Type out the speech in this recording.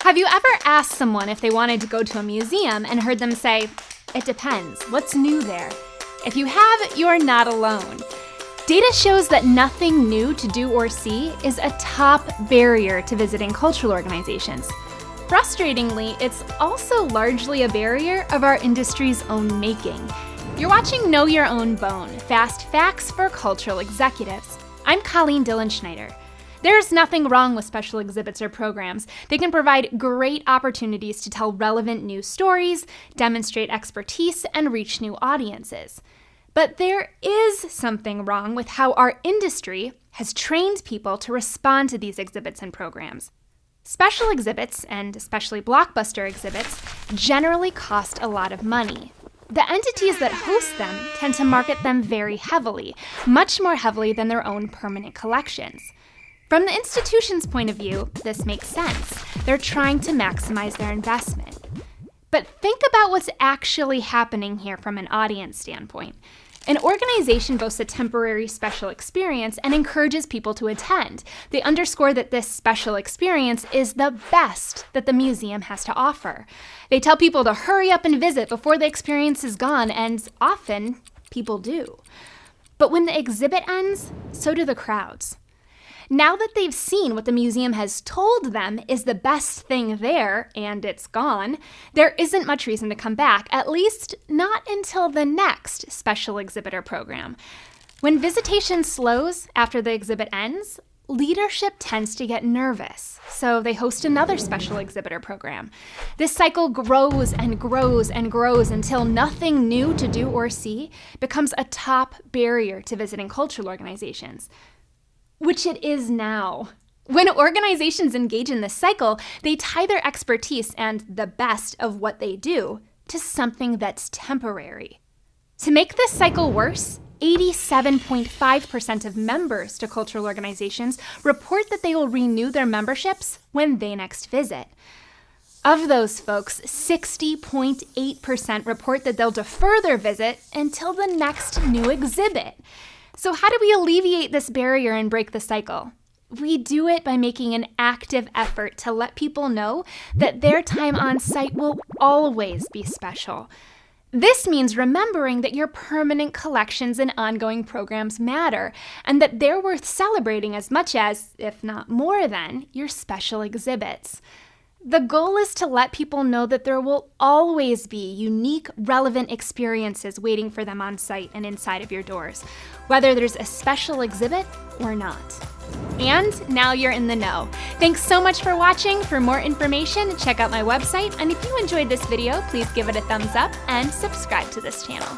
Have you ever asked someone if they wanted to go to a museum and heard them say, "It depends, what's new there?" If you have, you're not alone. Data shows that nothing new to do or see is a top barrier to visiting cultural organizations. Frustratingly, it's also largely a barrier of our industry's own making. You're watching Know Your Own Bone, Fast Facts for Cultural Executives. I'm Colleen Dilenschneider. There's nothing wrong with special exhibits or programs. They can provide great opportunities to tell relevant news stories, demonstrate expertise, and reach new audiences. But there is something wrong with how our industry has trained people to respond to these exhibits and programs. Special exhibits, and especially blockbuster exhibits, generally cost a lot of money. The entities that host them tend to market them very heavily, much more heavily than their own permanent collections. From the institution's point of view, this makes sense. They're trying to maximize their investment. But think about what's actually happening here from an audience standpoint. An organization boasts a temporary special experience and encourages people to attend. They underscore that this special experience is the best that the museum has to offer. They tell people to hurry up and visit before the experience is gone, and often people do. But when the exhibit ends, so do the crowds. Now that they've seen what the museum has told them is the best thing there, and it's gone, there isn't much reason to come back, at least not until the next special exhibitor program. When visitation slows after the exhibit ends, leadership tends to get nervous, so they host another special exhibitor program. This cycle grows and grows and grows until nothing new to do or see becomes a top barrier to visiting cultural organizations. Which it is now. When organizations engage in this cycle, they tie their expertise and the best of what they do to something that's temporary. To make this cycle worse, 87.5% of members to cultural organizations report that they will renew their memberships when they next visit. Of those folks, 60.8% report that they'll defer their visit until the next new exhibit. So how do we alleviate this barrier and break the cycle? We do it by making an active effort to let people know that their time on site will always be special. This means remembering that your permanent collections and ongoing programs matter, and that they're worth celebrating as much as, if not more than, your special exhibits. The goal is to let people know that there will always be unique, relevant experiences waiting for them on site and inside of your doors, whether there's a special exhibit or not. And now you're in the know. Thanks so much for watching. For more information, check out my website. And if you enjoyed this video, please give it a thumbs up and subscribe to this channel.